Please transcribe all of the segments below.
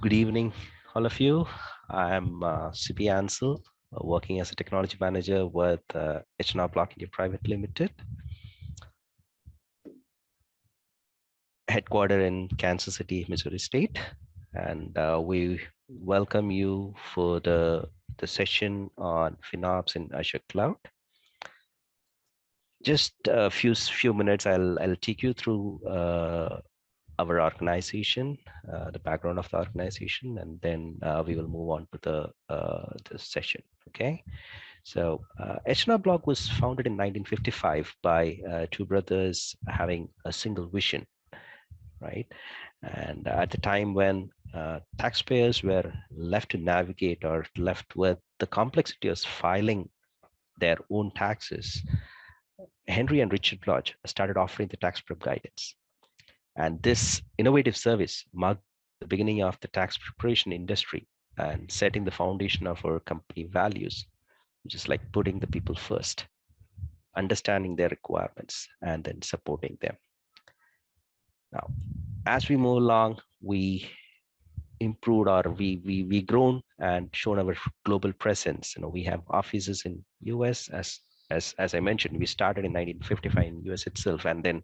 Good evening, all of you. I'm Sibi Ancil, working as a technology manager with H&R Block India Private Limited, headquartered in Kansas City, Missouri State. And we welcome you for the session on FinOps in Azure Cloud. Just a few minutes, I'll take you through our organization, the background of the organization, and then we will move on to the session. Okay. So H&R Block was founded in 1955 by two brothers having a single vision, right? And at the time when taxpayers were left to navigate or left with the complexity of filing their own taxes, Henry and Richard Bloch started offering the tax prep guidance. And this innovative service marked the beginning of the tax preparation industry and setting the foundation of our company values, which is like putting the people first, understanding their requirements, and then supporting them. Now, as we move along, we improved or we grown and shown our global presence. We have offices in US as I mentioned, we started in 1955 in US itself, and then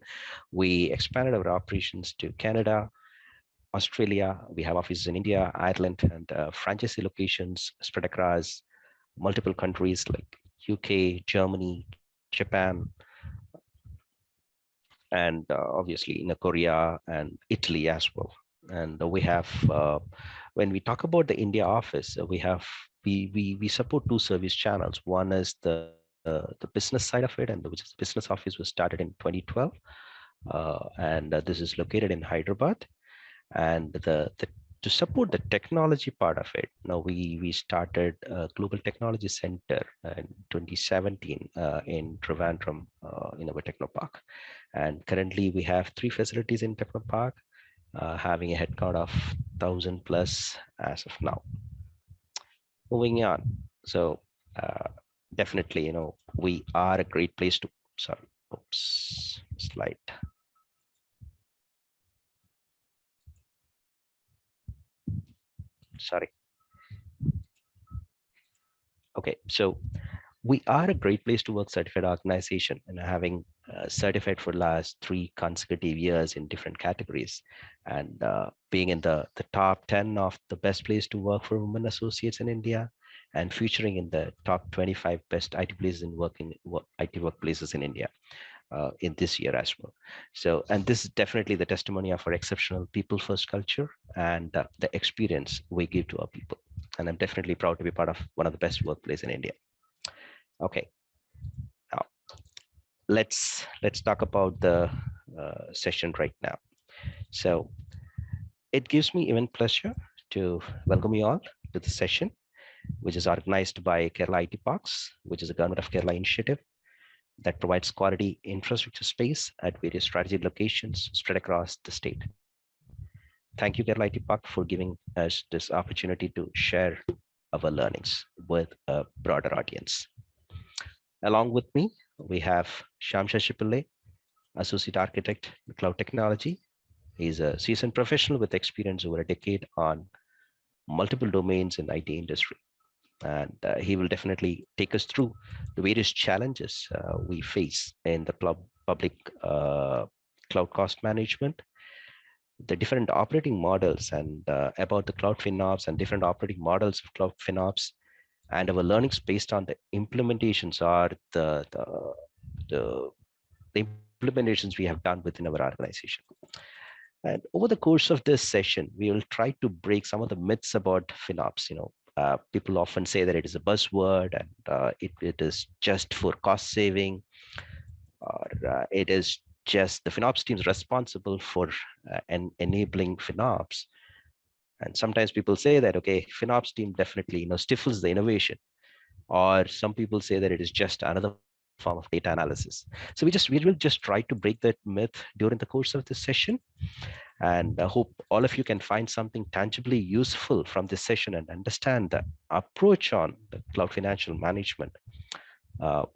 we expanded our operations to Canada, Australia. We have offices in India, Ireland, and franchisee locations spread across multiple countries like UK, Germany, Japan, and obviously in Korea and Italy as well. And we have, when we talk about the India office, we support two service channels. One is the business side of it, and which is the business office was started in 2012, and this is located in Hyderabad. And to support the technology part of it, now we started a Global Technology Center in 2017 in Trivandrum in our Technopark. And currently we have 3 facilities in Technopark, having a headcount of 1,000 plus as of now. Moving on. So definitely, we are a great place to, sorry, oops, slide. Sorry. Okay, so we are a great place to work certified organization, and having certified for the last 3 consecutive years in different categories, and being in the top 10 of the best place to work for women associates in India, and featuring in the top 25 best IT places in IT workplaces in India in this year as well. So, and this is definitely the testimony of our exceptional people first culture and the experience we give to our people. And I'm definitely proud to be part of one of the best workplaces in India. Okay, now let's talk about the session right now. So it gives me even pleasure to welcome you all to the session, which is organized by Kerala IT Parks, which is a Government of Kerala initiative that provides quality infrastructure space at various strategic locations spread across the state. Thank you, Kerala IT Park, for giving us this opportunity to share our learnings with a broader audience. Along with me, we have Syam Sasipillai, Associate Architect in Cloud Technology. He's a seasoned professional with experience over a decade on multiple domains in IT industry. And he will definitely take us through the various challenges we face in the public cloud cost management, the different operating models, and about the cloud FinOps and different operating models of cloud FinOps, and our learnings based on the implementations or the implementations we have done within our organization. And over the course of this session, we will try to break some of the myths about FinOps. People often say that it is a buzzword, and it is just for cost saving, or it is just the FinOps team is responsible for enabling FinOps. And sometimes people say that, okay, FinOps team definitely stifles the innovation, or some people say that it is just another form of data analysis. So we will just try to break that myth during the course of this session, and I hope all of you can find something tangibly useful from this session and understand the approach on the cloud financial management.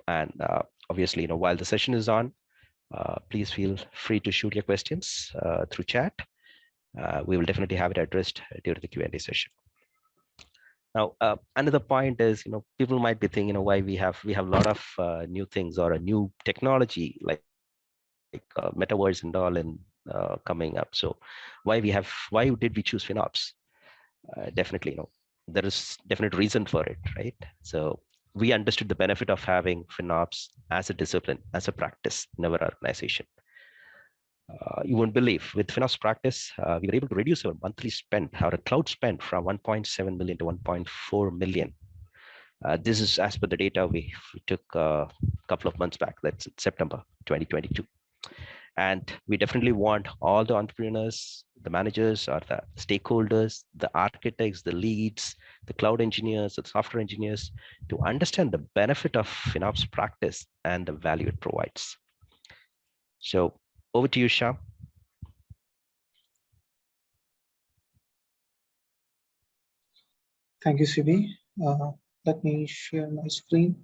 And obviously, while the session is on, please feel free to shoot your questions through chat, We will definitely have it addressed during the Q&A session. Now, another point is, people might be thinking, why we have a lot of new things or a new technology like metaverse and all in coming up. So why did we choose FinOps? Definitely, there is definite reason for it, right? So we understood the benefit of having FinOps as a discipline, as a practice in our organization. You won't believe, with FinOps practice, we were able to reduce our monthly spend, our cloud spend, from 1.7 million to 1.4 million. This is as per the data we took a couple of months back. That's September 2022. And we definitely want all the entrepreneurs, the managers, or the stakeholders, the architects, the leads, the cloud engineers, the software engineers to understand the benefit of FinOps practice and the value it provides. So over to you, Syam. Thank you, Sibi. Let me share my screen.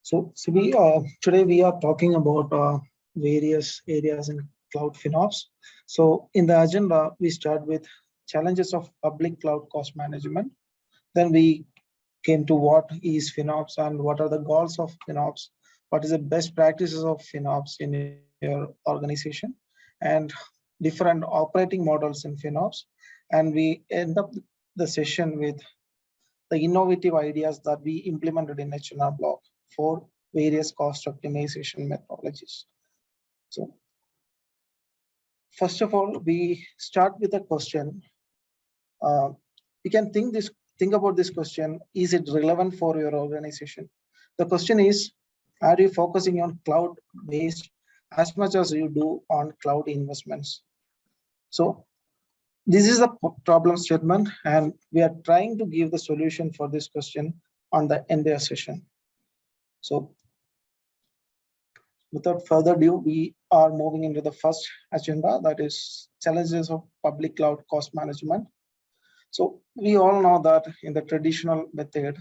So, Sibi, today we are talking about various areas in cloud FinOps. So, in the agenda, we start with challenges of public cloud cost management. Then we came to what is FinOps and what are the goals of FinOps, what is the best practices of FinOps in your organization, and different operating models in FinOps. And we end up the session with the innovative ideas that we implemented in H&R Block for various cost optimization methodologies. So first of all, we start with a question. You can think about this question: is it relevant for your organization? The question is, are you focusing on cloud-based as much as you do on cloud investments? So this is a problem statement, and we are trying to give the solution for this question on the entire session. So without further ado, we are moving into the first agenda, that is challenges of public cloud cost management. So we all know that in the traditional method,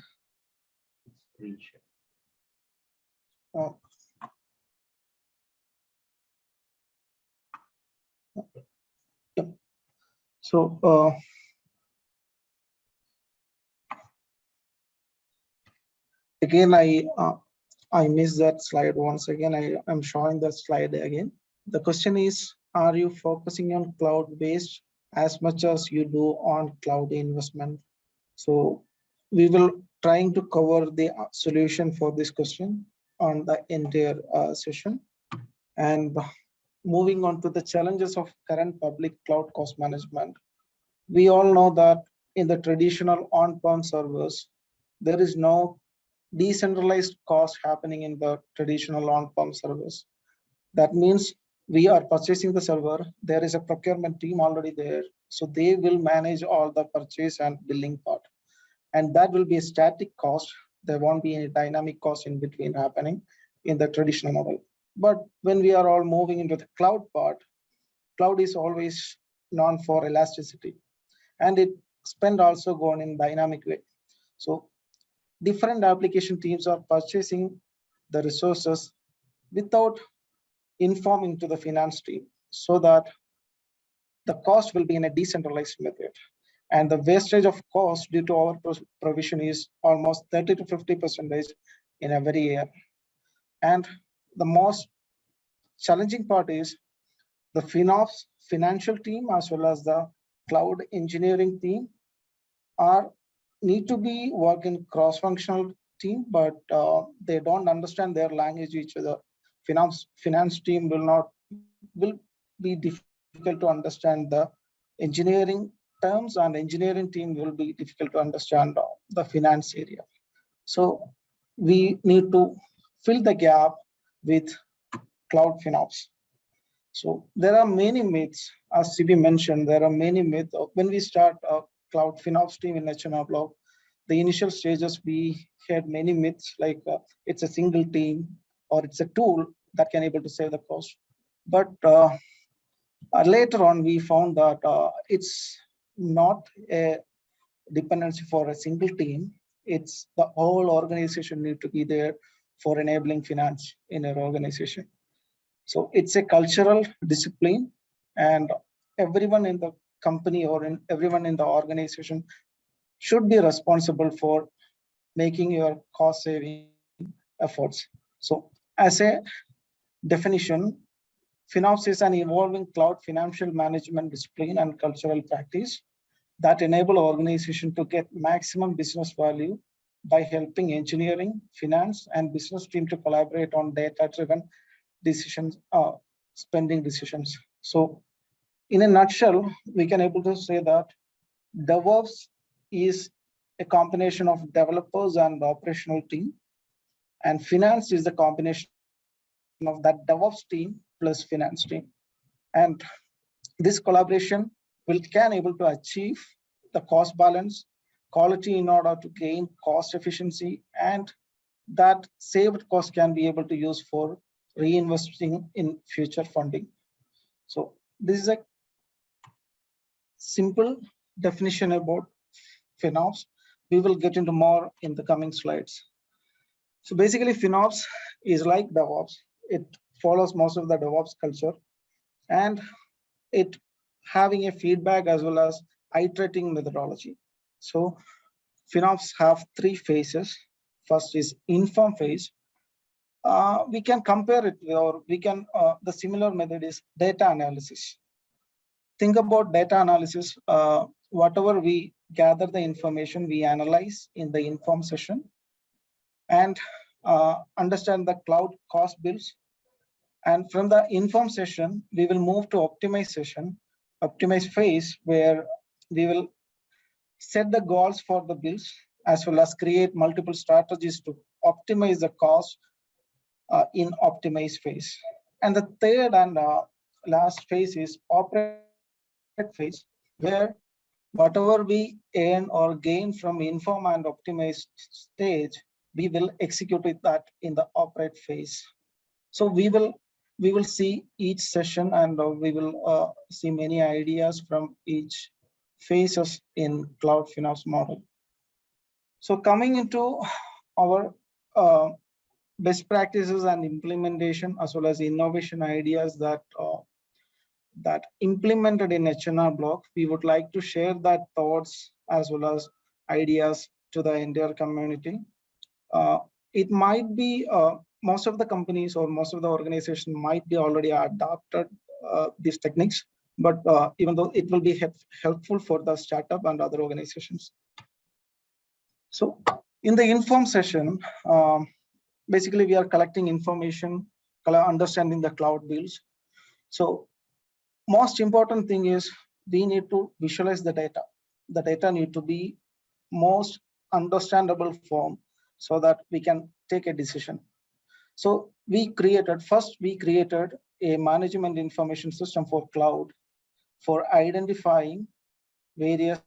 again, I missed that slide once again. I am showing that slide again. The question is, are you focusing on cloud-based as much as you do on cloud investment? So we will trying to cover the solution for this question on the entire session. And moving on to the challenges of current public cloud cost management. We all know that in the traditional on-prem servers, there is no decentralized cost happening in the traditional on-prem servers. That means we are purchasing the server. There is a procurement team already there. So they will manage all the purchase and billing part. And that will be a static cost. There won't be any dynamic cost in between happening in the traditional model. But when we are all moving into the cloud part, cloud is always known for elasticity. And it spend also going in dynamic way. So different application teams are purchasing the resources without informing to the finance team, so that the cost will be in a decentralized method. And the wastage of cost due to our provision is almost 30 to 50% in every year. And the most challenging part is the FinOps financial team as well as the cloud engineering team need to be working cross-functional team, but they don't understand their language each other. Finance team will be difficult to understand the engineering terms, and engineering team will be difficult to understand the finance area. So we need to fill the gap with cloud FinOps. So there are many myths, as Sibi mentioned. There are many myths. When we start a cloud FinOps team in H&R Block, the initial stages we had many myths, like it's a single team or it's a tool that can able to save the cost. But later on, we found that it's not a dependency for a single team. It's the whole organization need to be there for enabling finance in our organization. So it's a cultural discipline, and everyone in the company or in everyone in the organization should be responsible for making your cost saving efforts. So as a definition, FinOps is an evolving cloud financial management discipline and cultural practice that enable organization to get maximum business value by helping engineering, finance, and business team to collaborate on data-driven decisions, spending decisions. So in a nutshell, we can able to say that DevOps is a combination of developers and operational team, and finance is the combination of that DevOps team plus finance team. And this collaboration can able to achieve the cost balance, quality in order to gain cost efficiency, and that saved cost can be able to use for reinvesting in future funding. So this is a simple definition about FinOps. We will get into more in the coming slides. So basically, FinOps is like DevOps. It follows most of the DevOps culture, and it having a feedback as well as iterating methodology. So FinOps have three phases. First is inform phase. We can compare it, or we can, the similar method is data analysis. Think about data analysis. Whatever we gather the information, we analyze in the inform session and understand the cloud cost bills. And from the inform session, we will move to optimize phase, where we will set the goals for the bills as well as create multiple strategies to optimize the cost in optimize phase. And the third and last phase is operate phase, where whatever we earn or gain from inform and optimize stage, we will execute that in the operate phase. So we will see each session, and we will see many ideas from each phases in cloud FinOps model. So coming into our best practices and implementation, as well as innovation ideas that implemented in H&R Block, we would like to share that thoughts as well as ideas to the entire community. It might be most of the companies or most of the organization might be already adopted these techniques, but even though it will be helpful for the startup and other organizations. So in the inform session, basically we are collecting information, understanding the cloud bills. So most important thing is we need to visualize the data. The data need to be most understandable form so that we can take a decision. So we created a management information system for cloud for identifying various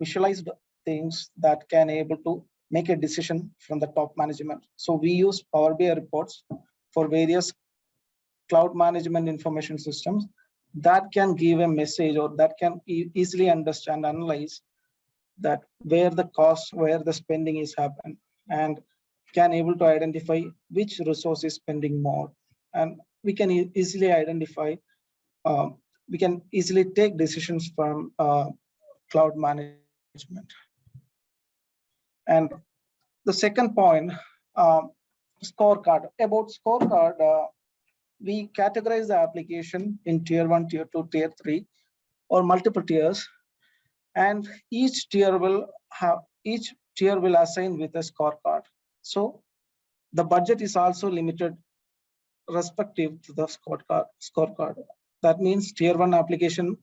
visualized things that can able to make a decision from the top management. So we use Power BI reports for various cloud management information systems that can give a message, or that can easily understand, analyze that where the cost, where the spending is happening, and can able to identify which resource is spending more. And we can easily identify, we can easily take decisions from cloud management. And the second point, scorecard. About scorecard, we categorize the application in tier 1, tier 2, tier 3, or multiple tiers, and each tier will assign with a scorecard. So the budget is also limited respective to the scorecard. That means tier 1 application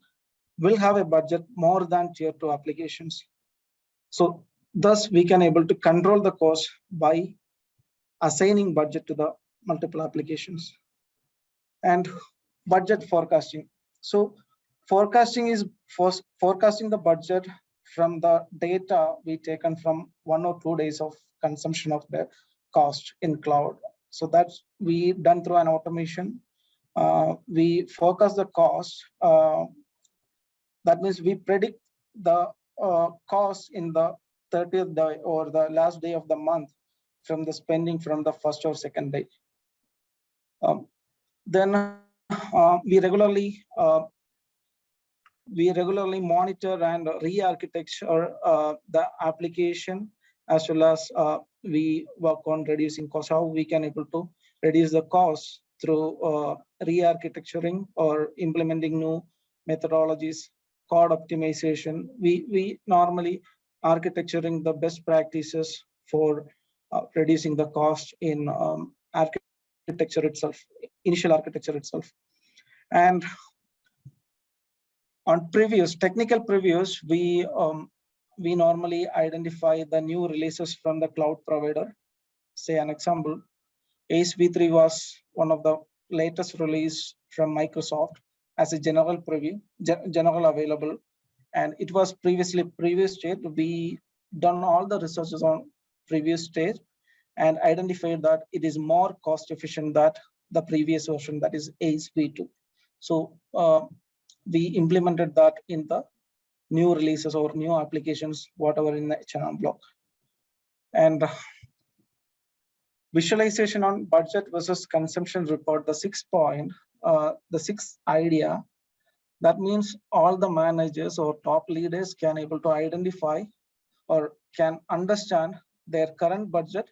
will have a budget more than tier 2 applications. So thus we can able to control the cost by assigning budget to the multiple applications. And budget forecasting. So forecasting is forecasting the budget from the data we taken from 1 or 2 days of consumption of the cost in cloud. So that's we done through an automation. We forecast the cost. That means we predict the cost in the 30th day or the last day of the month from the spending from the first or second day. Then we regularly monitor and re-architecture the application, as well as we work on reducing costs, how we can able to reduce the cost through re-architecturing or implementing new methodologies, code optimization. We normally architecturing the best practices for reducing the cost in architecture itself, initial architecture itself. And on previews, technical previews, we normally identify the new releases from the cloud provider. Say an example, ACE v3 was one of the latest release from Microsoft as a general preview, general available, and it was previously previous state. We done all the researches on previous stage and identified that it is more cost efficient than the previous version, that is ACE v2. So we implemented that in the new releases or new applications, whatever in the H&R Block. And visualization on budget versus consumption report, the the sixth idea, that means all the managers or top leaders can able to identify or can understand their current budget,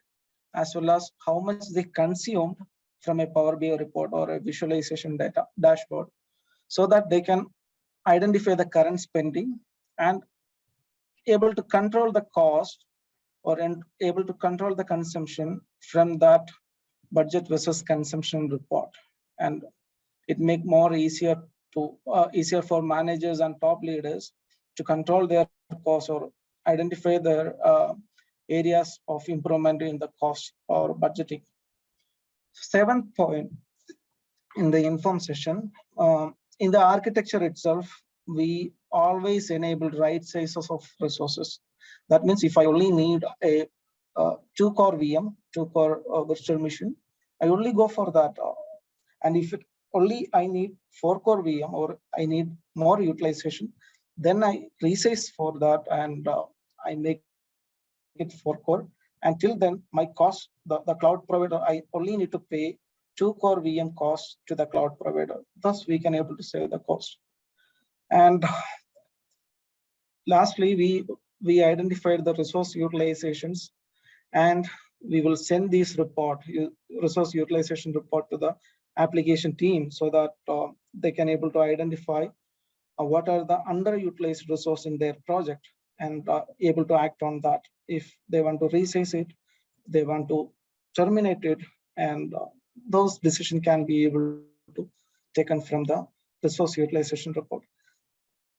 as well as how much they consumed from a Power BI report or a visualization data dashboard, so that they can identify the current spending and able to control the cost or able to control the consumption from that budget versus consumption report. And it make more easier to easier for managers and top leaders to control their costs or identify their areas of improvement in the cost or budgeting. Seventh point in the inform session, in the architecture itself, we always enable right sizes of resources. That means if I only need a 2-core VM, 2-core virtual machine, I only go for that. And if it only I need 4-core VM or I need more utilization, then I resize for that and I make it 4-core. Until then, my cost, the cloud provider, I only need to pay 2-core VM cost to the cloud provider. Thus, we can able to save the cost. And lastly, we identified the resource utilizations, and we will send this report, resource utilization report, to the application team so that they can able to identify what are the underutilized resource in their project and able to act on that. If they want to resize it, they want to terminate it, and those decisions can be able to taken from the resource utilization report.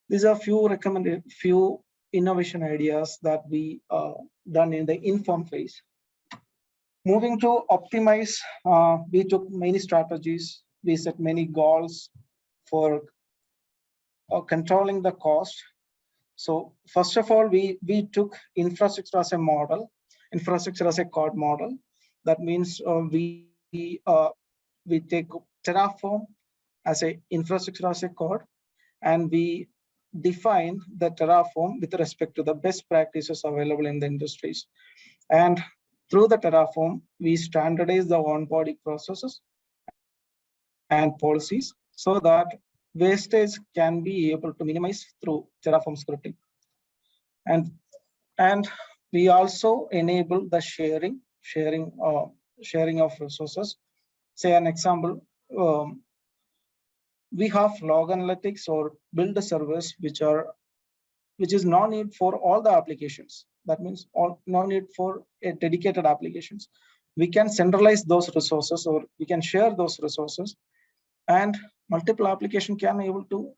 These are few innovation ideas that we done in the inform phase. Moving to optimize, we took many strategies. We set many goals for controlling the cost. So first of all, we took infrastructure as a model, infrastructure as a code model. That means we take Terraform as a infrastructure as a code, and we define the Terraform with respect to the best practices available in the industries. And through the Terraform, we standardize the onboarding processes and policies so that wastage can be able to minimize through Terraform scripting. And we also enable the sharing of resources. Say an example, we have log analytics or build a service which is no need for all the applications. That means no need for a dedicated applications. We can centralize those resources, or we can share those resources, and multiple application can able to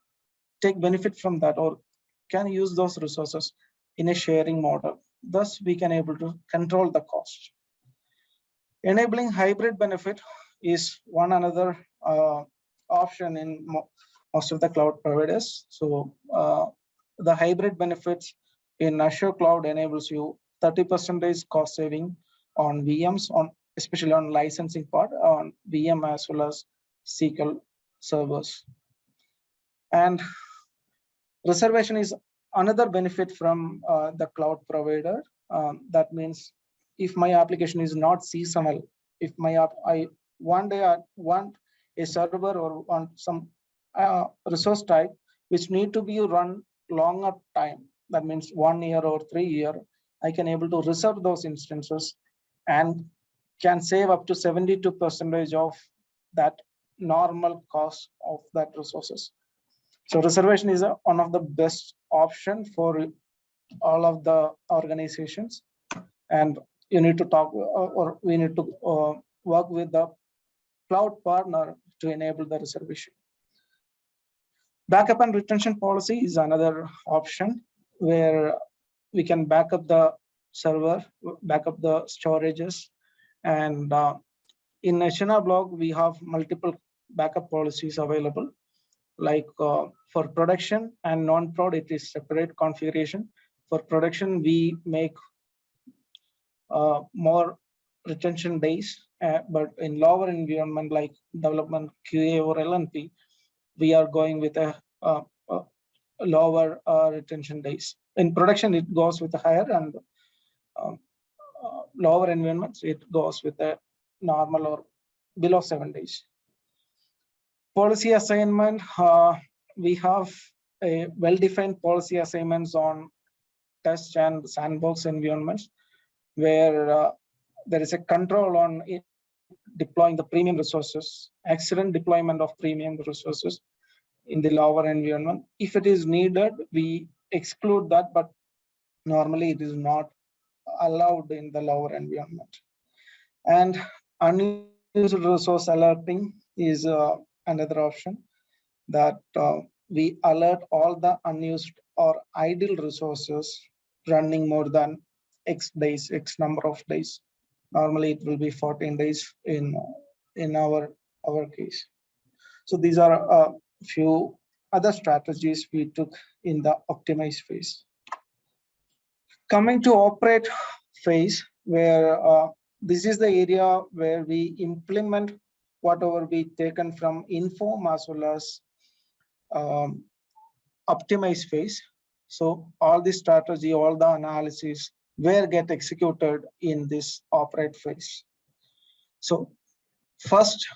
take benefit from that or can use those resources in a sharing model. Thus, we can able to control the cost. Enabling hybrid benefit is one another option in most of the cloud providers. So the hybrid benefits in Azure Cloud enables you 30% cost saving on VMs, especially on licensing part, on VM as well as SQL servers. And reservation is another benefit from the cloud provider. That means if my application is not seasonal, if my app, one day I want a server or on some resource type, which need to be run longer time, that means 1 year or 3 year, I can able to reserve those instances and can save up to 72% of that normal cost of that resources. So reservation is one of the best option for all of the organizations, and you need to talk or we need to work with the cloud partner to enable the reservation. Backup and retention policy is another option where we can back up the server, back up the storages, and in H&R Block we have multiple backup policies available. Like for production and non-prod, it is separate configuration. For production, we make more retention days, but in lower environment like development, QA, or LNP, we are going with a lower retention days. In production, it goes with a higher, and lower environments, it goes with a normal or below 7 days. Policy assignment, we have a well-defined policy assignments on test and sandbox environments, where there is a control on deploying the premium resources, accident deployment of premium resources in the lower environment. If it is needed, we exclude that, but normally it is not allowed in the lower environment. And unused resource alerting is another option, that we alert all the unused or idle resources running more than X days, X number of days. Normally it will be 14 days in our case. So these are a few other strategies we took in the optimize phase. Coming to operate phase, where this is the area where we implement whatever we taken from inform as well as optimize phase. So all the strategy, all the analysis where get executed in this operate phase. So first,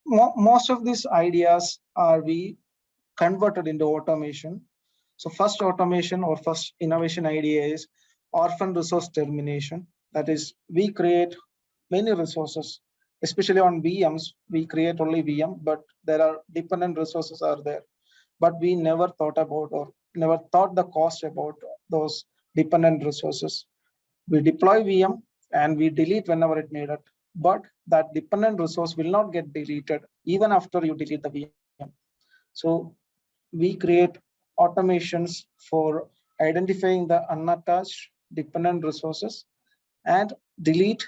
most of these ideas are we converted into automation. So first automation or first innovation idea is orphan resource termination. That is, we create many resources, especially on VMs, we create only VM, but there are dependent resources are there. But we never thought about or never thought the cost about those dependent resources. We deploy VM and we delete whenever it needed, but that dependent resource will not get deleted even after you delete the VM. So we create automations for identifying the unattached dependent resources and delete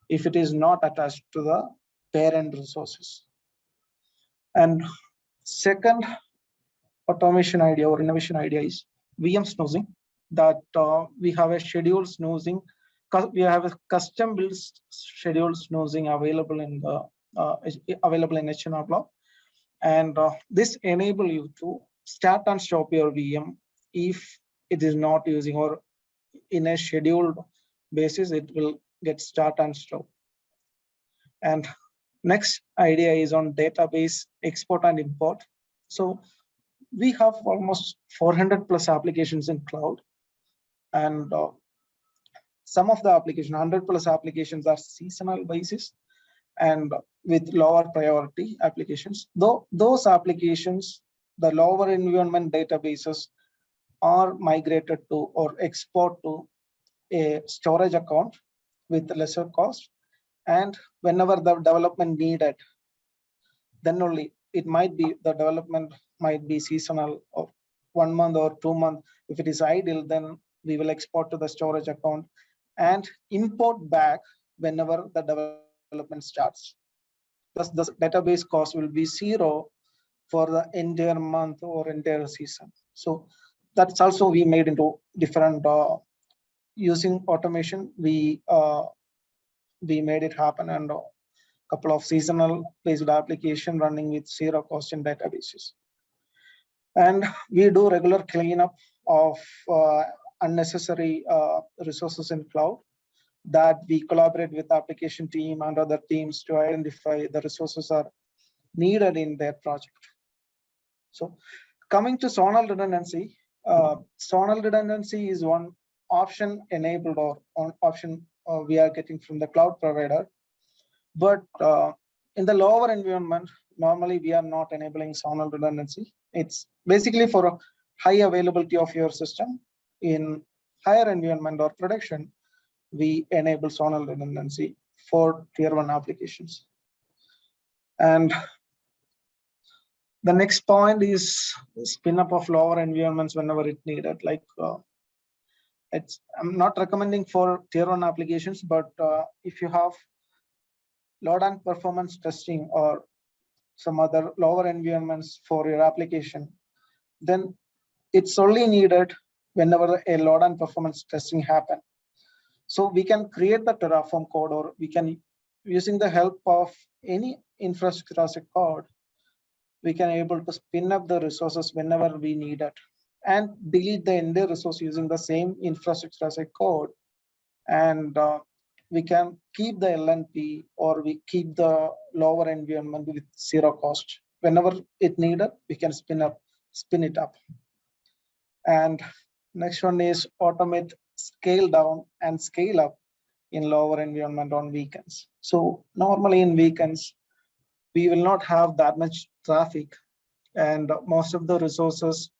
if it is not attached to the parent resources. And second automation idea or innovation idea is VM snoozing, that we have a schedule snoozing. We have a custom built schedule snoozing available in the H&R Block, and this enable you to start and stop your VM if it is not using, or in a scheduled basis it will get start and stop. And next idea is on database export and import. So we have almost 400 plus applications in cloud, and some of the application 100 plus applications are seasonal basis and with lower priority applications. Though those applications, the lower environment databases are migrated to or export to a storage account with lesser cost, and whenever the development needed, then only it might be the development might be seasonal of 1 month or 2 months. If it is idle, then we will export to the storage account and import back whenever the development starts. Thus, the database cost will be 0 for the entire month or entire season. So that's also we made into different using automation. We made it happen, and a couple of seasonal based application running with 0 cost in databases. And we do regular cleanup of unnecessary resources in cloud, that we collaborate with application team and other teams to identify the resources are needed in their project. So coming to zonal redundancy, zonal redundancy is one option enabled or on option we are getting from the cloud provider. But in the lower environment, normally we are not enabling zonal redundancy. It's basically for a high availability of your system. In higher environment or production, we enable zonal redundancy for tier 1 applications. And the next point is spin up of lower environments whenever it needed. Like I'm not recommending for tier 1 applications, but if you have load and performance testing or some other lower environments for your application, then it's only needed whenever a load and performance testing happen. So we can create the Terraform code, or we can, using the help of any infrastructure as a code, we can able to spin up the resources whenever we need it and delete the entire resource using the same infrastructure as a code. And we can keep the LNP, or we keep the lower environment with zero cost. Whenever it needed, we can spin it up. And next one is automate scale down and scale up in lower environment on weekends. So normally in weekends, we will not have that much traffic, and most of the resources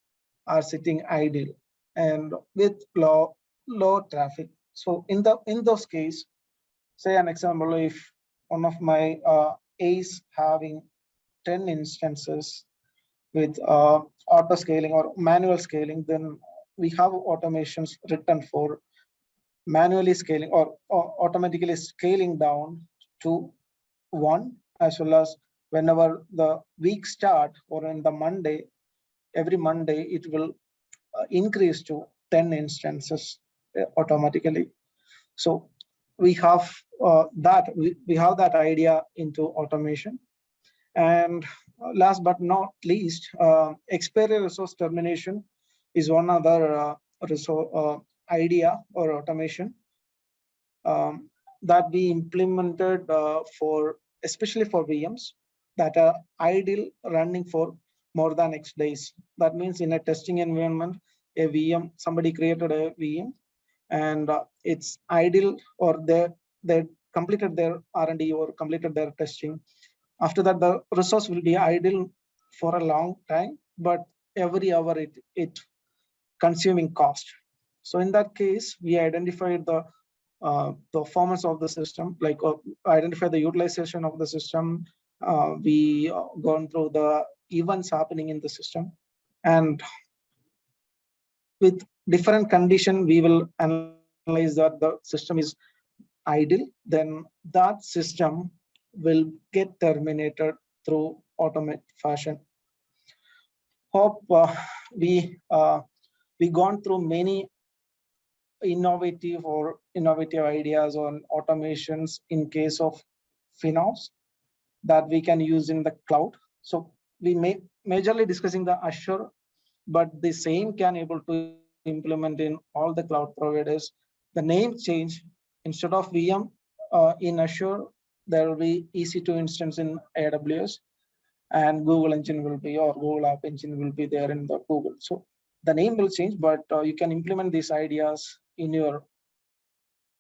are sitting idle and with low traffic. So in those case, say an example, if one of my is having 10 instances with auto scaling or manual scaling, then we have automations written for manually scaling or automatically scaling down to 1, as well as whenever the week start or in the Monday, every Monday it will increase to 10 instances automatically. So we have we have that idea into automation. And last but not least, expiry resource termination is one other resource idea or automation that we implemented for, especially for VMs that are idle running for more than X days. That means in a testing environment, a VM, somebody created a VM and it's idle, or they completed their R&D or completed their testing. After that, the resource will be idle for a long time, but every hour it consuming cost. So in that case, we identified the performance of the system, like identify the utilization of the system. We gone through the events happening in the system, and with different condition, we will analyze that the system is idle. Then that system will get terminated through automate fashion. Hope we gone through many innovative ideas on automations in case of FinOps that we can use in the cloud. So we may majorly discussing the Azure, but the same can able to implement in all the cloud providers. The name change, instead of VM in Azure, there will be EC2 instance in AWS, and Google Engine will be, or Google App Engine will be there in the Google. So the name will change, but you can implement these ideas in your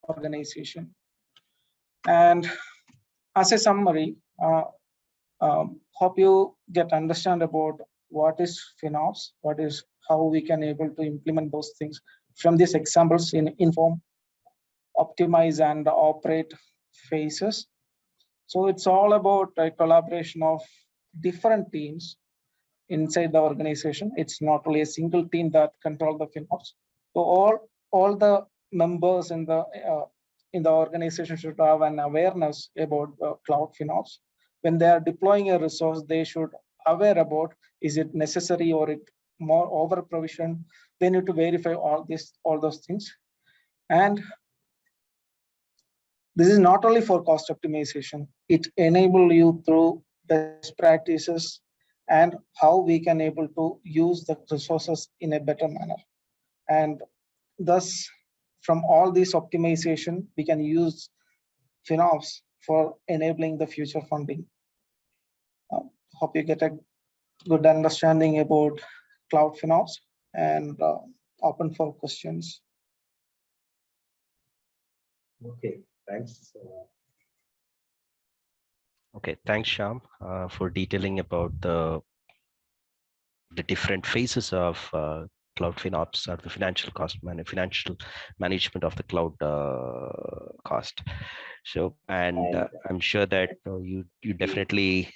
organization. And as a summary, hope you get understand about what is FinOps, how we can able to implement those things from these examples in inform, optimize, and operate phases. So it's all about a collaboration of different teams inside the organization. It's not only a single team that control the FinOps. So all the members in the organization should have an awareness about the cloud FinOps. When they are deploying a resource, they should aware about, is it necessary or it more over provision. They need to verify all those things. And this is not only for cost optimization, it enable you through best practices and how we can able to use the resources in a better manner. And thus, from all this optimization, we can use FinOps for enabling the future funding. Hope you get a good understanding about cloud FinOps and open for questions. Okay, thanks. Okay, thanks, Syam, for detailing about the different phases of cloud FinOps or the financial management of the cloud cost. So, and I'm sure that you definitely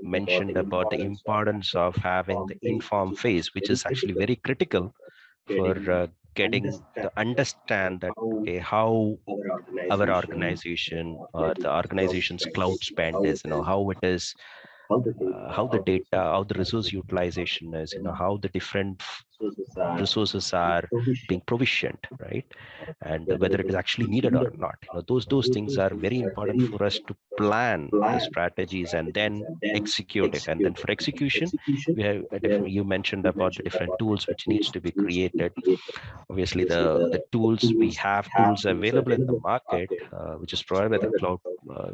mentioned about the importance of having the inform phase, which is actually very critical for getting to understand that, okay, how our organization or the organization's cloud spend is, how it is, how the data, how the resource utilization is, how the different resources are being provisioned, right? And whether it is actually needed or not. Those things are very important for us to plan the strategies and then execute it. And then for execution, we have you mentioned about the different tools which needs to be created. Obviously, the tools, we have tools available in the market, which is provided by the cloud,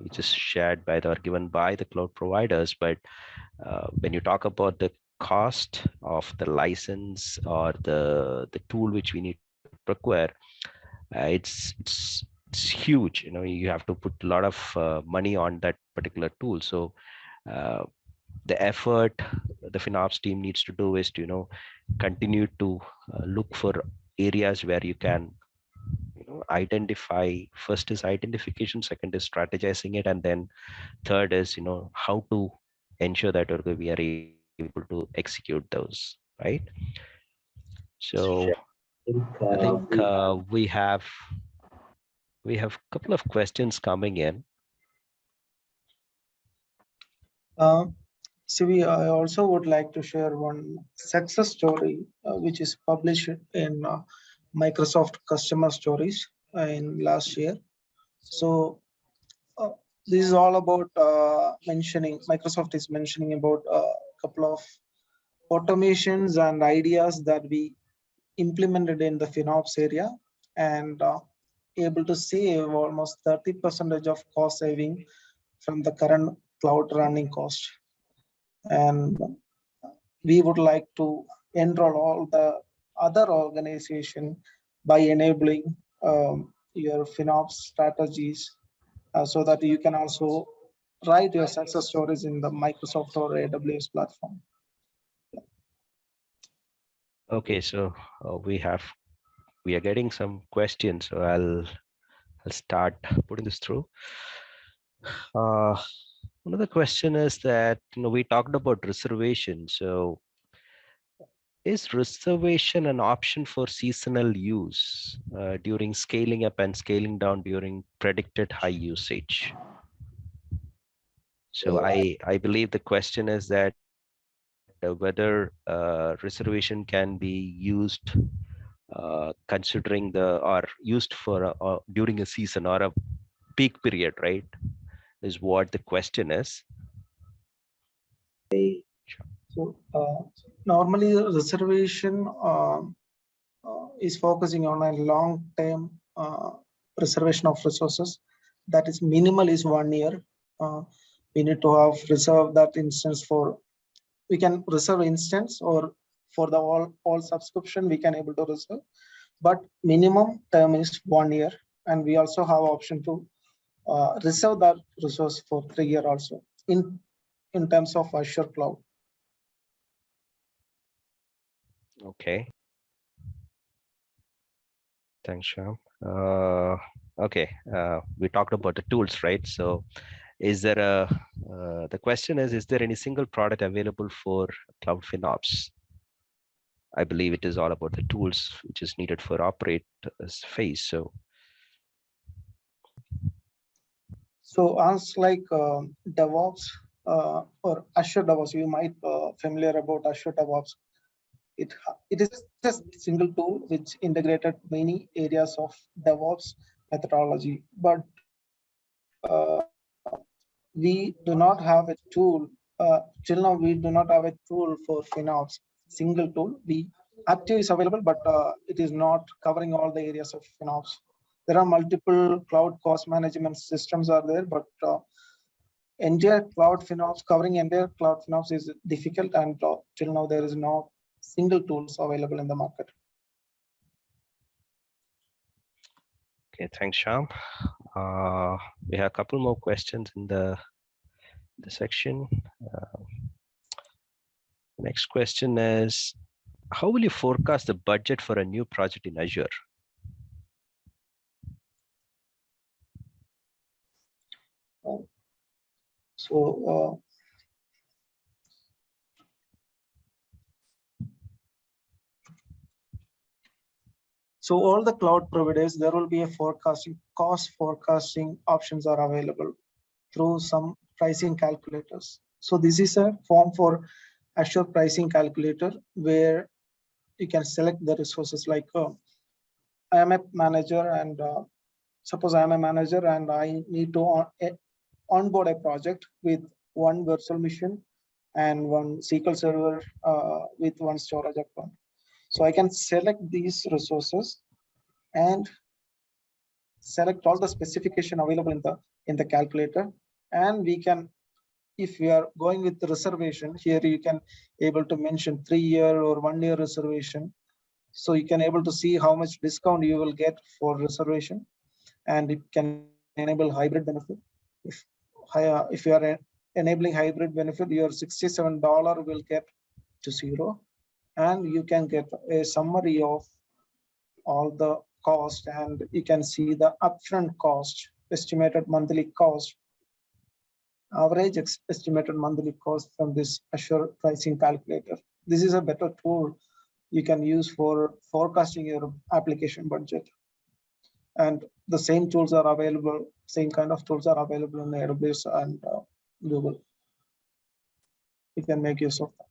which is shared by or given by the cloud providers. But when you talk about the cost of the license or the tool which we need to procure, it's huge. You have to put a lot of money on that particular tool. So uh, the effort the FinOps team needs to do is to continue to look for areas where you can identify. First is identification, second is strategizing it, and then third is how to ensure that we are able to execute those, right? So I think we have a couple of questions coming in. Sivi, I also would like to share one success story, which is published in Microsoft Customer Stories in last year. So this is all about mentioning, Microsoft is mentioning about a couple of automations and ideas that we implemented in the FinOps area, and able to save almost 30% of cost saving from the current cloud running cost. And we would like to enroll all the other organization by enabling your FinOps strategies, so that you can also write your success stories in the Microsoft or AWS platform. Okay, so we are getting some questions, so I'll start putting this through. Another question is that we talked about reservation. So is reservation an option for seasonal use during scaling up and scaling down during predicted high usage? So I believe the question is that whether reservation can be used considering or used for during a season or a peak period, right? Is what the question is. So normally reservation is focusing on a long-term reservation of resources. That is minimal is 1 year. We need to have reserve that instance for, we can reserve instance, or for the all subscription we can able to reserve, but minimum term is 1 year. And we also have option to reserve that resource for 3 years also in terms of Azure Cloud. Okay. Thanks, Syam. Okay, we talked about the tools, right? So is there the question is there any single product available for Cloud FinOps? I believe it is all about the tools which is needed for operate phase. So as like DevOps or Azure DevOps, you might familiar about Azure DevOps. It is a single tool which integrated many areas of DevOps methodology, but we do not have a tool. Till now, we do not have a tool for FinOps, single tool. The Active is available, but it is not covering all the areas of FinOps. There are multiple cloud cost management systems are there, but entire cloud FinOps, covering entire cloud FinOps is difficult, and till now there is no single tools available in the market. Okay, thanks, Syam. We have a couple more questions in the section. Next question is, how will you forecast the budget for a new project in Azure? So all the cloud providers, there will be a cost forecasting options are available through some pricing calculators. So this is a form for Azure pricing calculator where you can select the resources like I am a manager, and suppose I am a manager and I need to onboard a project with one virtual machine and one SQL server with one storage account. So I can select these resources and select all the specification available in the calculator, and we can, if we are going with the reservation, here you can able to mention 3-year or 1-year reservation. So you can able to see how much discount you will get for reservation, and it can enable hybrid benefit. If you are enabling hybrid benefit, your $67 will get to 0, and you can get a summary of all the cost, and you can see the upfront cost, estimated monthly cost, average estimated monthly cost from this Azure pricing calculator. This is a better tool you can use for forecasting your application budget. And the same tools are available, same kind of tools are available in AWS and Google. You can make use of that.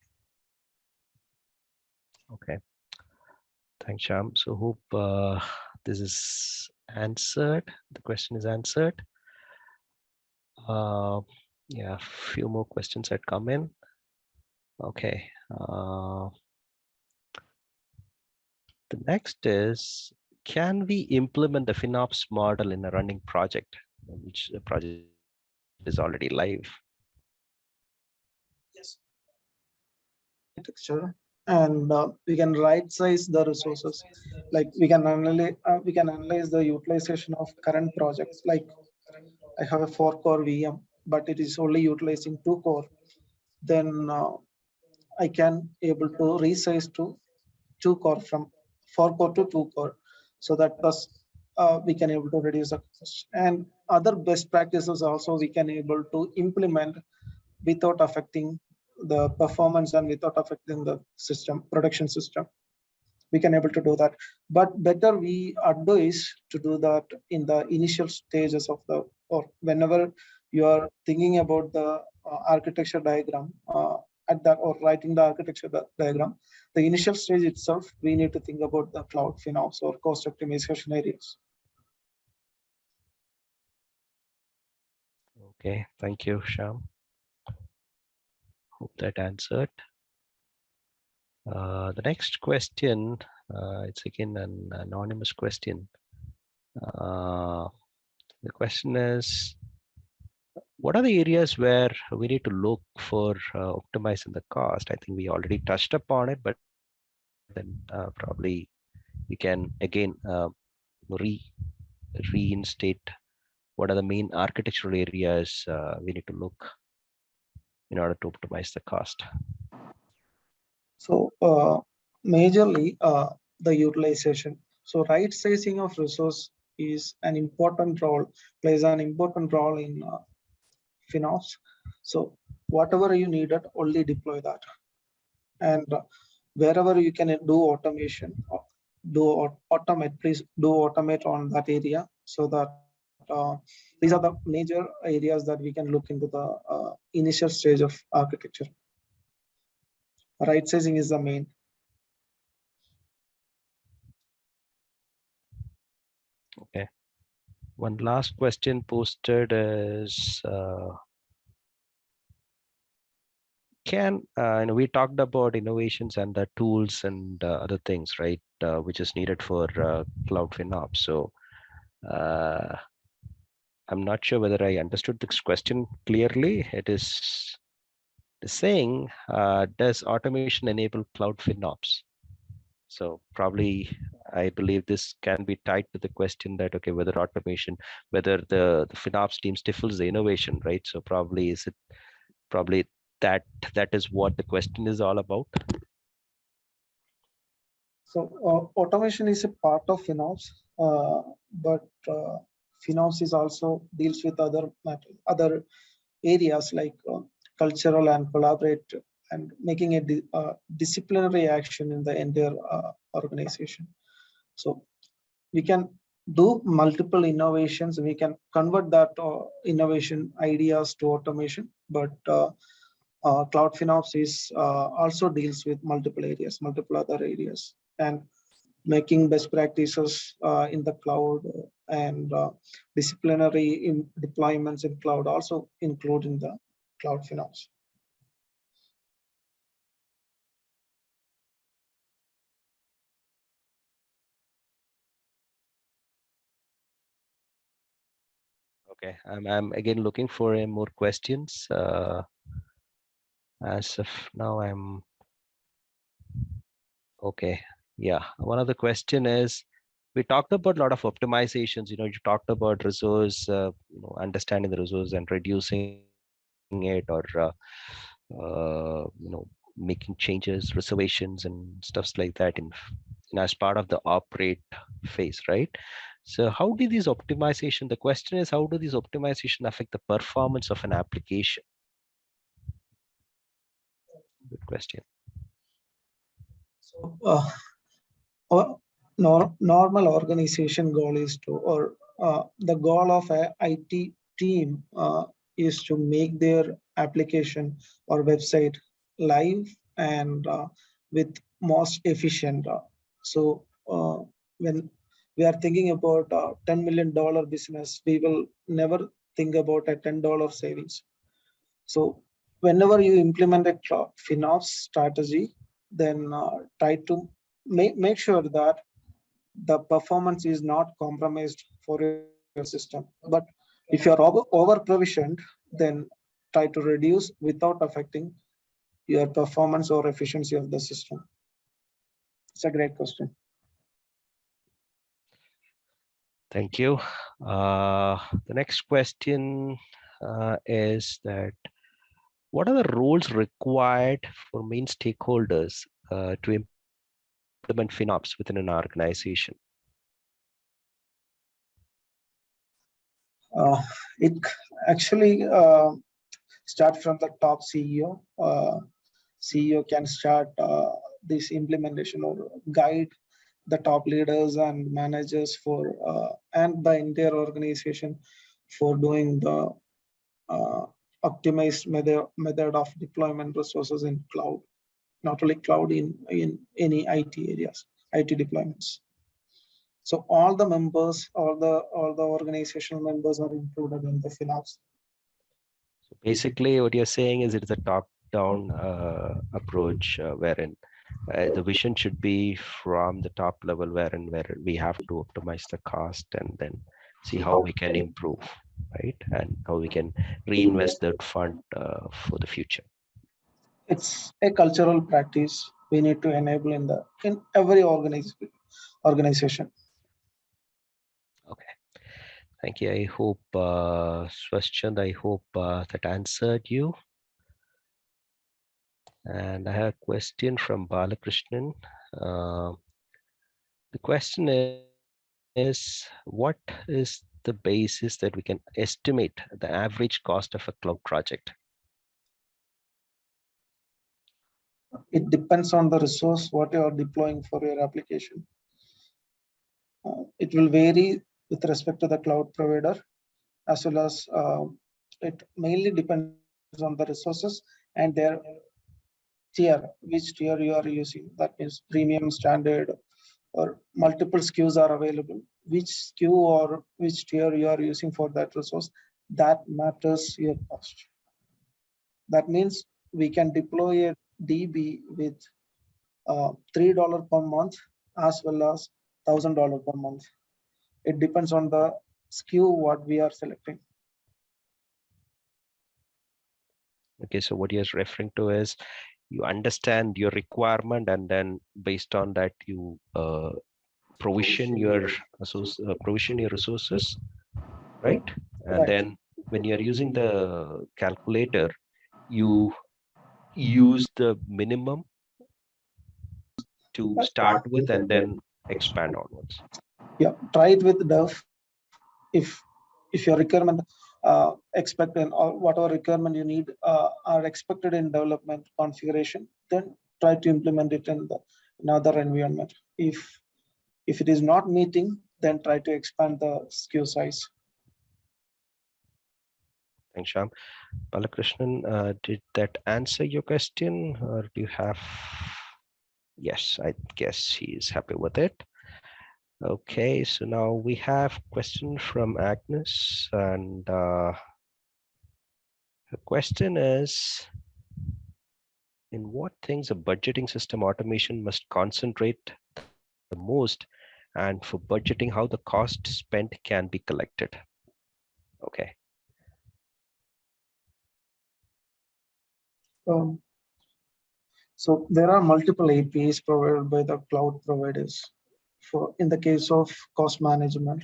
Okay. Thanks, Syam. So hope this is answered. The question is answered. Yeah, a few more questions had come in. Okay. The next is, can we implement the FinOps model in a running project, which the project is already live? Yes. Architecture, and we can right size the resources. Like we can analyze the utilization of current projects. Like I have a 4-core VM, but it is only utilizing 2 core. Then I can able to resize to 2 core from 4 core to 2 core, so that thus we can able to reduce the cost. And other best practices also we can able to implement without affecting the performance and without affecting the system, production system. We can able to do that, but better we advise to do that in the initial stages of the, or whenever you are thinking about the architecture diagram at that, or writing the architecture diagram, the initial stage itself, we need to think about the cloud FinOps or cost optimization areas. Okay, thank you, Syam. Hope that answered. The next question, it's again an anonymous question. The question is, what are the areas where we need to look for optimizing the cost? I think we already touched upon it, but then probably we can again reinstate what are the main architectural areas we need to look in order to optimize the cost. So majorly the utilization. So right sizing of resource is an important role, plays an important role in FinOps. So whatever you needed, only deploy that. And wherever you can do automation, please do automate on that area, so that these are the major areas that we can look into the initial stage of architecture. Right sizing is the main. Okay. One last question posted is, we talked about innovations and the tools and other things, right, which is needed for cloud FinOps. So I'm not sure whether I understood this question clearly. It is saying, does automation enable cloud FinOps? So probably I believe this can be tied to the question that, okay, whether automation, whether the FinOps team stifles the innovation, right? So probably is it probably that is what the question is all about. So automation is a part of FinOps, but FinOps is also deals with other areas like cultural and collaborate and making a disciplinary action in the entire organization. So we can do multiple innovations. We can convert that innovation ideas to automation, but Cloud FinOps is also deals with multiple areas, multiple other areas, and making best practices in the cloud and disciplinary in deployments in cloud also include in the Cloud FinOps. Okay, I'm again looking for more questions. As of now, I'm okay. Yeah, one of the question is, we talked about a lot of optimizations. You talked about resource, understanding the resource and reducing it, or making changes, reservations, and stuffs like that in as part of the operate phase, right? So how do these optimization? The question is, how do these optimization affect the performance of an application? Good question. So normal organization goal is to, or the goal of a IT team is to make their application or website live and with most efficient. So when we are thinking about $10 million business, we will never think about a $10 savings. So whenever you implement a FinOps strategy, then try to make sure that the performance is not compromised for your system. But if you're over provisioned, then try to reduce without affecting your performance or efficiency of the system. It's a great question. Thank you. The next question is that, what are the roles required for main stakeholders to implement FinOps within an organization? It actually start from the top CEO. CEO can start this implementation or guide the top leaders and managers for and the entire organization for doing the optimized method of deployment resources in cloud, not only cloud, in any IT areas, IT deployments. So all the members, all the organizational members are included in the FinOps. So basically, what you're saying is it's a top-down approach, wherein the vision should be from the top level, where we have to optimize the cost and then see how we can improve, right? And how we can reinvest that fund for the future. It's a cultural practice we need to enable in every organization. Okay, thank you. I hope, Swachand, I hope that answered you. And I have a question from Balakrishnan. The question is, what is the basis that we can estimate the average cost of a cloud project? It depends on the resource what you are deploying for your application. It will vary with respect to the cloud provider, as well as it mainly depends on the resources and their tier, which tier you are using. That means premium, standard, or multiple SKUs are available. Which SKU or which tier you are using for that resource, that matters your cost. That means we can deploy a DB with $3 per month as well as $1,000 per month. It depends on the SKU what we are selecting. Okay, so what you're referring to is you understand your requirement, and then based on that you provision your resources, right? And Right. then when you're using the calculator, you use the minimum to start with and then expand onwards. Yeah, try it with Dove. If your requirement expected or whatever requirement you need are expected in development configuration, then try to implement it in another environment. If it is not meeting, then try to expand the SKU size. Thanks, Shyam. Balakrishnan, did that answer your question, or do you have? Yes, I guess he is happy with it. Okay, so now we have question from Agnes, and the question is, in what things a budgeting system automation must concentrate the most, and for budgeting, how the cost spent can be collected? Okay. So there are multiple APIs provided by the cloud providers. In the case of cost management,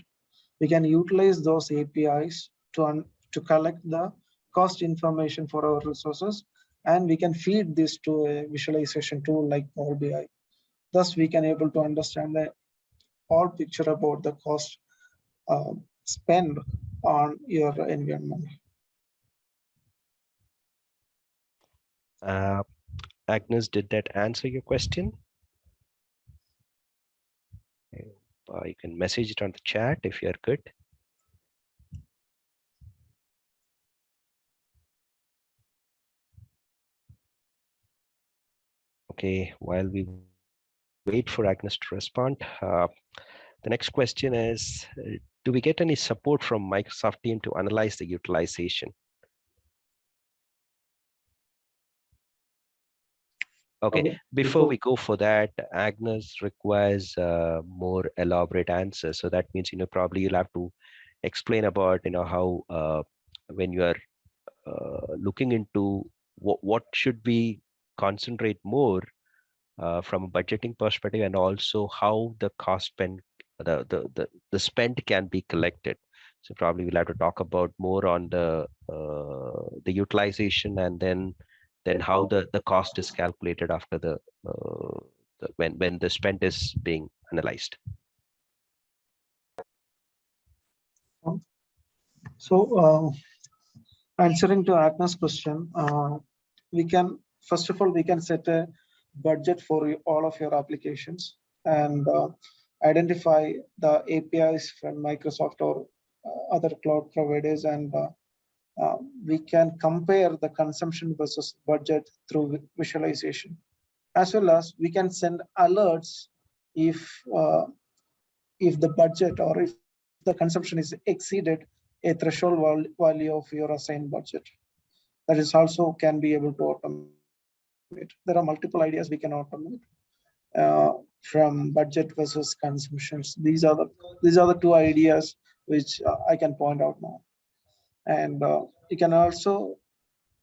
we can utilize those APIs to collect the cost information for our resources, and we can feed this to a visualization tool like Power BI. Thus, we can able to understand the all picture about the cost spend on your environment. Agnes, did that answer your question? You can message it on the chat if you're good. Okay, while we wait for Agnes to respond, the next question is, do we get any support from Microsoft team to analyze the utilization? Okay, before we go for that, Agnes requires more elaborate answers. So that means, probably you'll have to explain about, how when you are looking into what should we concentrate more from a budgeting perspective, and also how the cost spend, the spend can be collected. So probably we'll have to talk about more on the utilization, and then how the cost is calculated after when the spend is being analyzed. So answering to Agnes' question, first of all, we can set a budget for all of your applications and identify the APIs from Microsoft or other cloud providers, and we can compare the consumption versus budget through visualization, as well as we can send alerts if the budget or if the consumption is exceeded a threshold value of your assigned budget. That is also can be able to automate. There are multiple ideas we can automate from budget versus consumptions. These are the two ideas which I can point out now. And you can also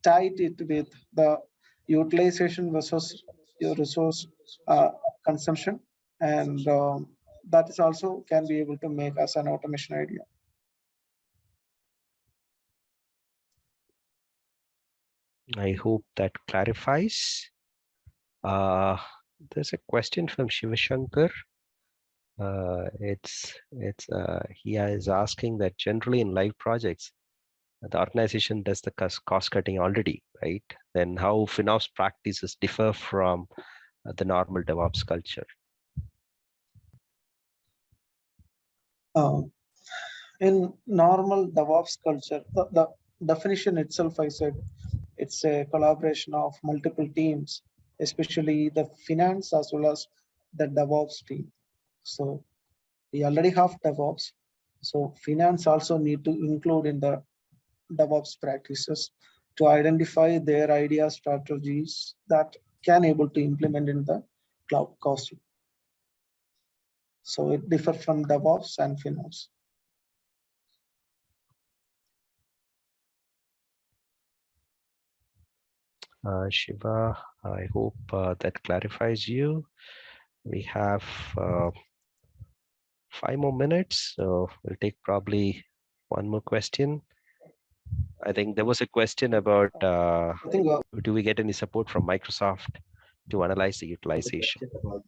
tie it with the utilization versus your resource consumption, and that is also can be able to make as an automation idea. I hope that clarifies. There's a question from Shivashankar. He is asking that generally in live projects, the organization does the cost cutting already, right? Then how FinOps practices differ from the normal DevOps culture? In normal DevOps culture, the definition itself, I said, it's a collaboration of multiple teams, especially the finance as well as the DevOps team. So we already have DevOps. So finance also need to include in the DevOps practices to identify their idea strategies that can able to implement in the cloud costing. So it differs from DevOps and FinOps. Shiva, I hope that clarifies you. We have 5 more minutes, so we'll take probably one more question. I think there was a question about I think do we get any support from Microsoft to analyze the The utilization? question about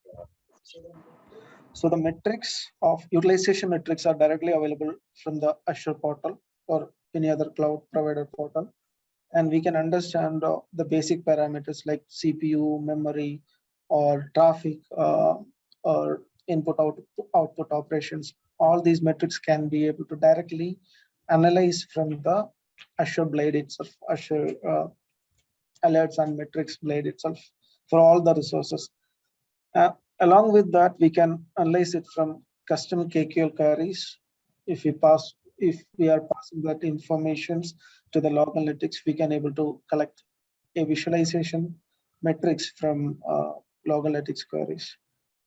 so. The metrics of utilization metrics are directly available from the Azure portal or any other cloud provider portal, and we can understand the basic parameters like CPU, memory, or traffic, or output operations. All these metrics can be able to directly analyze from the Azure Blade itself, Azure alerts and metrics blade itself for all the resources. Uh, Along with that, we can analyze it from custom KQL queries. If we are passing that informations to the log analytics, we can able to collect a visualization metrics from log analytics queries.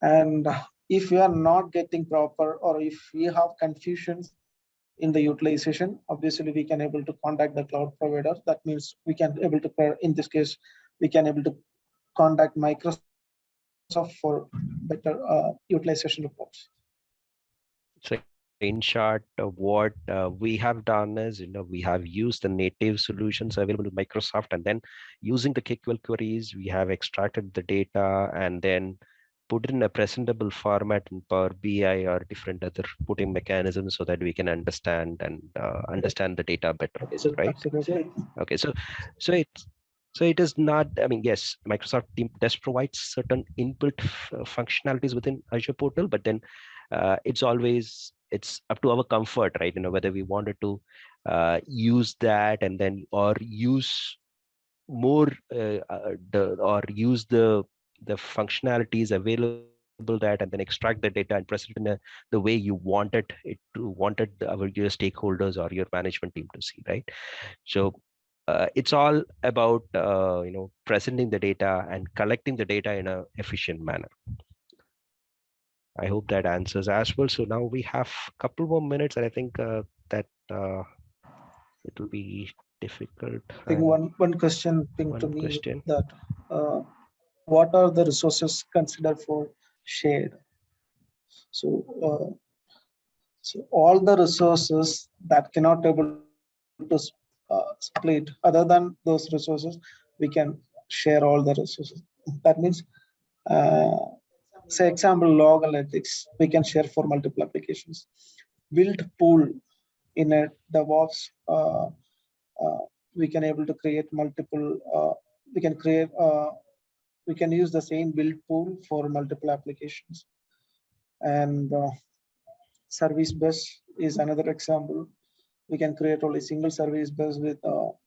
And if we are not getting proper, or if we have confusions in the utilization, obviously we can able to contact the cloud provider. That means we can able to, in this case, we can able to contact Microsoft for better utilization reports. So in short, what we have done is, we have used the native solutions available to Microsoft, and then using the KQL queries, we have extracted the data and then put it in a presentable format in Power BI or different other reporting mechanisms so that we can understand and understand the data better, okay, so right? Absolutely. Okay, so it is not, I mean, yes, Microsoft team does provide certain input functionalities within Azure portal, but then it's up to our comfort, right? Whether we wanted to use that and then or use more or use the functionalities available that and then extract the data and present it in the way you wanted your stakeholders or your management team to see, right? So it's all about presenting the data and collecting the data in a efficient manner. I hope that answers as well. So now we have a couple more minutes, and I think that it will be difficult. I think one question pinged to One me question. that uh, what are the resources considered for shared? So, so all the resources that cannot able to split, other than those resources, we can share all the resources. That means, uh, say example, log analytics, we can share for multiple applications. Build pool in a DevOps, uh, we can able to create multiple. We can create. We can use the same build pool for multiple applications. And service bus is another example. We can create only single service bus with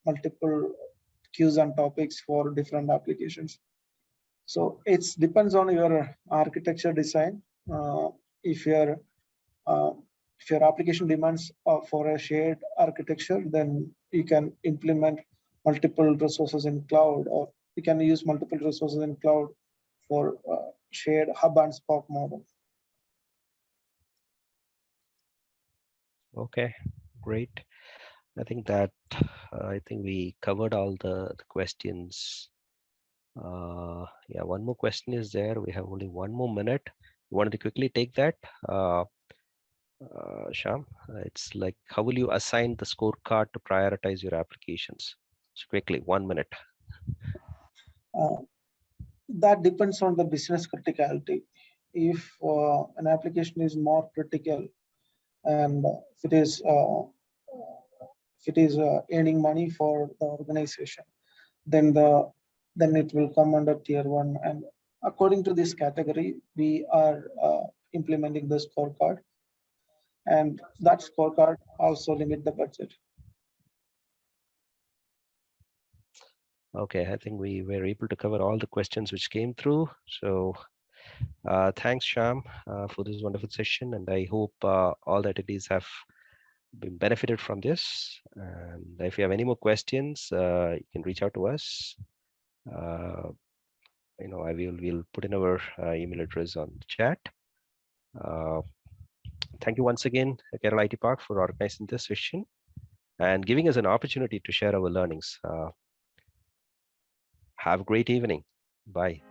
multiple queues and topics for different applications. So it depends on your architecture design. If your uh, if your application demands for a shared architecture, then you can implement multiple resources in cloud, or you can use multiple resources in cloud for shared hub and spoke model. Okay, great. I think we covered all the questions. Yeah, one more question is there. We have only 1 more minute. You wanted to quickly take that, Sham? It's like, how will you assign the scorecard to prioritize your applications? So quickly, 1 minute. Uh, that depends on the business criticality. If an application is more critical, and if it is earning money for the organization, then it will come under tier one. And according to this category, we are implementing the scorecard, and that scorecard also limit the budget. Okay, I think we were able to cover all the questions which came through. So thanks, Sham, for this wonderful session. And I hope all the attendees have been benefited from this. And if you have any more questions, you can reach out to us. We'll put in our email address on the chat. Thank you once again, Kerala IT Park, for organizing this session and giving us an opportunity to share our learnings. Have a great evening. Bye.